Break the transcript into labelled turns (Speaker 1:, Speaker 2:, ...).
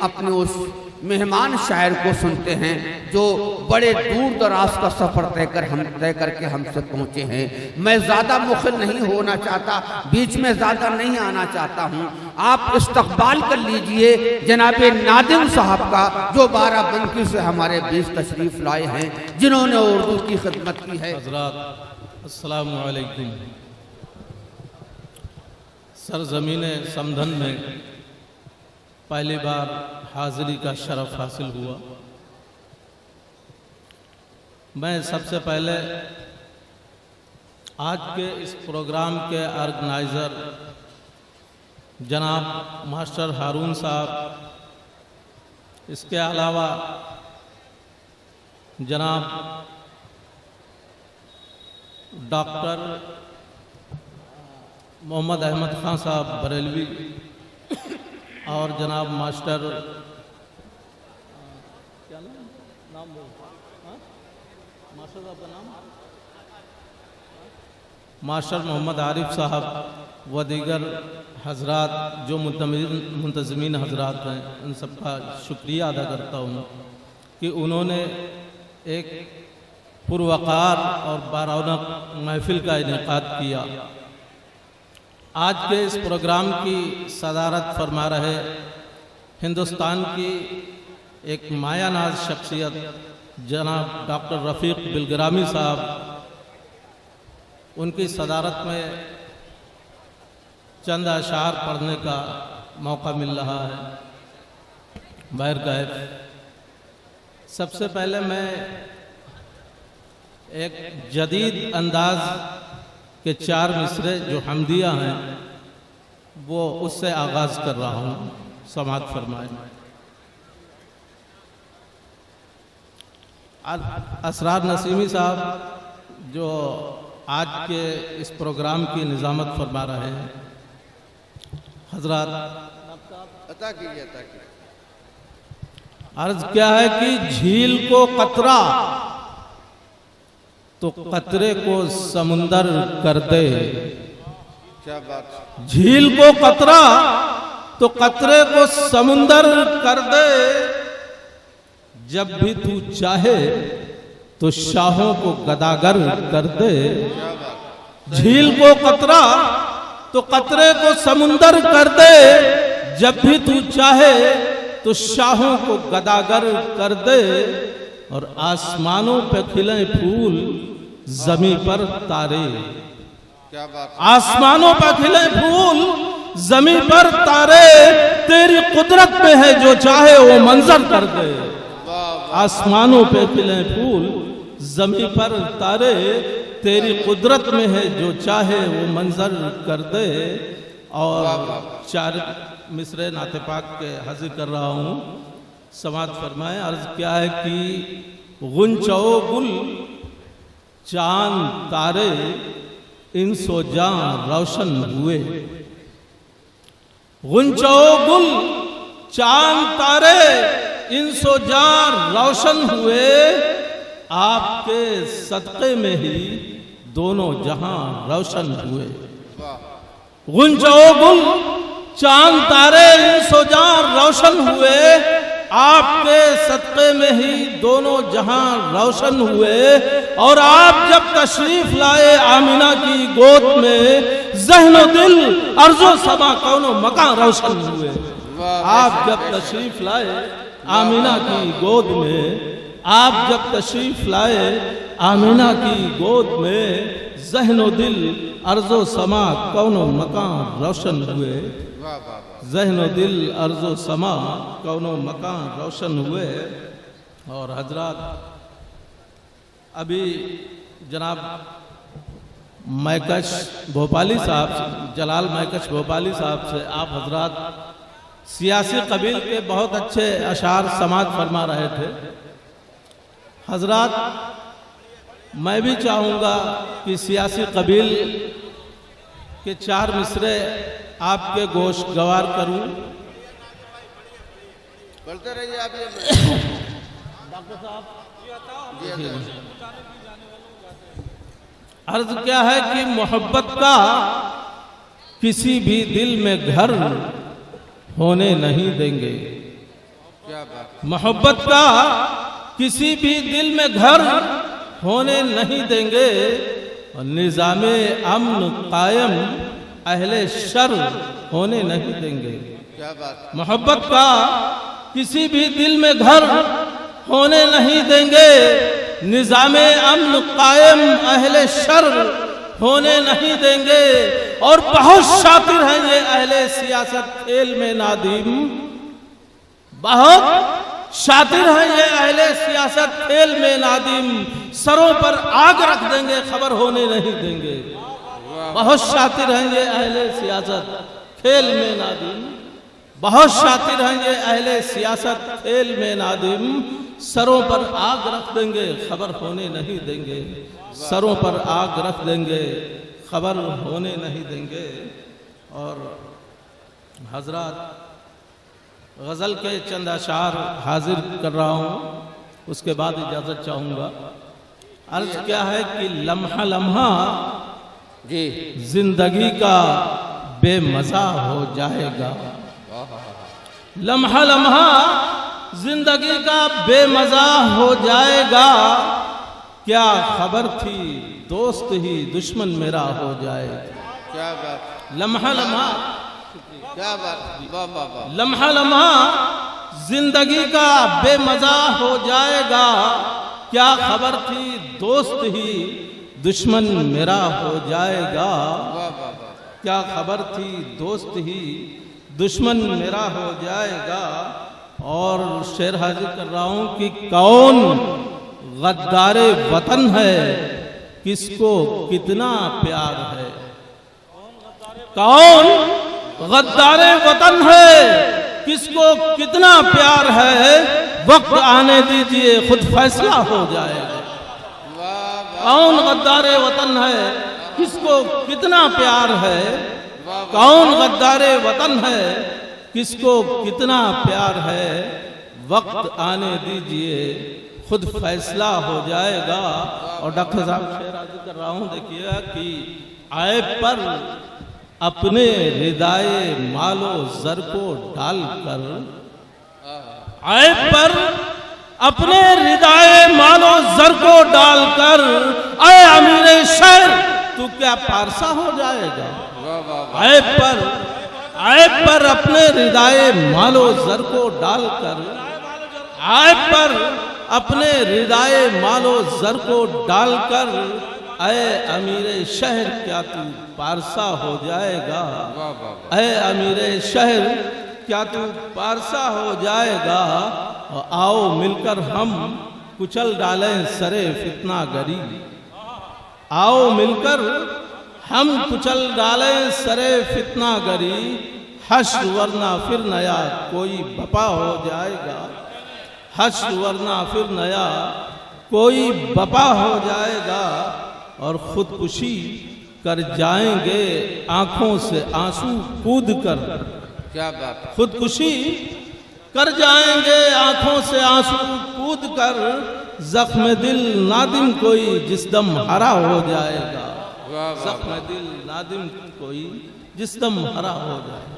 Speaker 1: अपने उस मेहमान शायर को सुनते हैं जो बड़े दूर दराज का सफ़र तय करके हमसे पहुँचे हैं। मैं ज़्यादा मुखिल नहीं होना चाहता, बीच में ज़्यादा नहीं आना चाहता हूँ। आप इस्तकबाल कर लीजिए जनाबे नादिम साहब का, जो बाराबंकी से हमारे बीच तशरीफ़ लाए हैं, जिन्होंने उर्दू की खिदमत की है।
Speaker 2: हज़रात अस्सलामु अलैकुम। सरज़मीन समधन में पहली बार हाज़िरी का शरफ़ हासिल हुआ। मैं सबसे पहले आज के इस प्रोग्राम के ऑर्गेनाइज़र जनाब मास्टर हारून साहब, इसके अलावा जनाब डॉक्टर मोहम्मद अहमद खान साहब बरेलवी और जनाब मास्टर क्या नाम मास्टर साहब का नाम मास्टर मोहम्मद आरिफ साहब व दीगर हजरात जो मुंतज़मीन हजरात हैं, उन सबका शुक्रिया अदा करता हूँ कि उन्होंने एक पुरवकार और बारौनक महफिल का इनेकाद किया। आज के इस प्रोग्राम की सदारत फरमा रहे हिंदुस्तान की एक मायानाज शख्सियत जनाब डॉक्टर रफ़ीक बिलग्रामी साहब, उनकी सदारत में चंद अशार पढ़ने का मौका मिल रहा है। बहरकैफ सबसे पहले मैं एक जदीद अंदाज के 4 मिसरे जो हमदिया हैं वो उससे आगाज़ कर रहा हूँ। समाअत फरमाएं। असरार नसीमी साहब जो आज के इस प्रोग्राम की निज़ामत फरमा रहे हैं, हजरात
Speaker 1: अता कीजिए।
Speaker 2: अर्ज क्या है कि झील को कतरा तो कतरे को समुंदर कर दे।
Speaker 1: क्या बात।
Speaker 2: झील को कतरा तो कतरे को समुंदर कर दे, जब भी तू चाहे तो शाहों को गदागर कर दे। झील को कतरा तो कतरे को समुंदर कर दे, जब भी तू चाहे तो शाहों को गदागर कर दे। और आसमानों पे खिले फूल, जमी पर तारे।
Speaker 1: क्या बात।
Speaker 2: आसमानों पर खिले फूल, जमी पर तारे, तेरी कुदरत में है जो चाहे वो मंजर कर दे। आसमानों पे खिले फूल, जमी पर तारे, तेरी कुदरत में है जो चाहे वो मंजर कर दे। और 4 मिसरे नाते पाक के हाजिर कर रहा हूँ। समाअत फरमाए। अर्ज क्या है कि गुंचो गुल चांद तारे इंसो जां रोशन हुए। गुंचो गुल चांद तारे इंसो जां रोशन हुए, आपके सदक़े में ही दोनों जहां रोशन हुए। गुंचो गुल चांद तारे इंसो जां रोशन हुए, आपके सदक़े में ही दोनों जहां रोशन हुए। और आप जब तशरीफ लाए आमिना की गोद में, ज़हनो दिल अर्ज़ो समा कौनो मकान रोशन हुए। आप जब तशरीफ लाए आमिना की गोद में, आप जब तशरीफ लाए आमिना की गोद में, ज़हनो दिल अर्ज़ो समा कौनो मकान रोशन हुए। ज़हनो दिल अर्ज़ो समा कौनो मकान रोशन हुए। और हजरात अभी जनाब मैकश भोपाली साहब से, जलाल मैकश भोपाली साहब से आप हजरात सियासी कबील के बहुत अच्छे अशार समाअत फरमा रहे थे। हजरात मैं भी चाहूँगा कि सियासी कबील के 4 मिसरे आपके गोश गवार करूं।
Speaker 1: बोलते रहिए आप।
Speaker 2: डॉक्टर साहब अर्ज क्या है कि मोहब्बत का किसी भी दिल में घर होने नहीं देंगे।
Speaker 1: क्या बात।
Speaker 2: मोहब्बत का किसी भी दिल में घर होने नहीं देंगे और निज़ामे अमन कायम अहले शर होने नहीं देंगे।
Speaker 1: क्या बात।
Speaker 2: मोहब्बत का किसी भी दिल में घर होने नहीं देंगे, निज़ामे अमन कायम अहले शर होने नहीं देंगे। और बहुत शातिर हैं ये अहले सियासत खेल में नादिम, बहुत शातिर हैं ये अहले सियासत खेल में नादिम, सरों पर आग रख देंगे खबर होने नहीं देंगे। बहुत शातिर हैं ये अहले सियासत खेल में नादिम, बहुत शातिर हैं ये अहले सियासत खेल में नादिम, सरों पर आग रख देंगे खबर होने नहीं देंगे, सरों पर आग रख देंगे खबर होने नहीं देंगे। और हजरत गज़ल के चंद अशार हाजिर कर रहा हूँ, उसके बाद इजाज़त चाहूँगा। अर्ज क्या है कि लम्हा लम्हा
Speaker 1: जी
Speaker 2: जिंदगी का बेमज़ा हो जाएगा, लम्हा लम्हा जिंदगी का बेमज़ा हो जाएगा, क्या खबर थी दोस्त ही दुश्मन मेरा हो जाएगा।
Speaker 1: क्या बात।
Speaker 2: लम्हा लम्हा,
Speaker 1: क्या बात। वाह वाह वाह।
Speaker 2: लम्हा लम्हा जिंदगी का बेमज़ा हो जाएगा, क्या खबर थी दोस्त ही दुश्मन मेरा हो जाएगा।
Speaker 1: वाह वाह वाह।
Speaker 2: क्या खबर थी दोस्त ही दुश्मन मेरा हो जाएगा। और शेर हाजिर कर रहा हूं कि कौन गद्दारे वतन है, किसको कितना प्यार है। कौन गद्दारे वतन है, किसको कितना प्यार है, वक्त आने दीजिए खुद फैसला हो जाएगा। कौन गद्दारे वतन है, किसको कितना प्यार है, कौन गद्दारे वतन है, किसको कितना प्यार है, वक्त आने दीजिए खुद फैसला हो जाएगा। और डॉक्टर साहब शेर हाजिर कर रहा हूँ, देखिएगा कि ऐब पर अपने हृदय मालो जर को डालकर, ऐब पर अपने हृदय मालो जर को डालकर, ऐ अमीर शहर तू क्या पारसा हो जाएगा। ऐब पर अपने हृदय मालो जर को डालकर, ऐब पर अपने हृदय मालो जर को डालकर, ऐ अमीर शहर क्या तू पारसा हो जाएगा। ऐ अमीर शहर क्या तू पारसा हो जाएगा। और आओ मिलकर हम कुचल डालें सरे फितना गरी, आओ मिलकर हम कुचल डालें सरे फितना गरी, हश्र वरना फिर नया कोई बपा हो जाएगा। हश्र वरना फिर नया कोई बपा हो जाएगा। और खुदकुशी कर जाएंगे आंखों से आंसू कूद कर।
Speaker 1: क्या बात।
Speaker 2: खुदकुशी कर जाएंगे आंखों से आंसू कूद कर, जख्म दिल नादिम कोई जिस दम हरा हो जाएगा। जख्म दिल नादिम कोई जिस दम हरा हो जाएगा।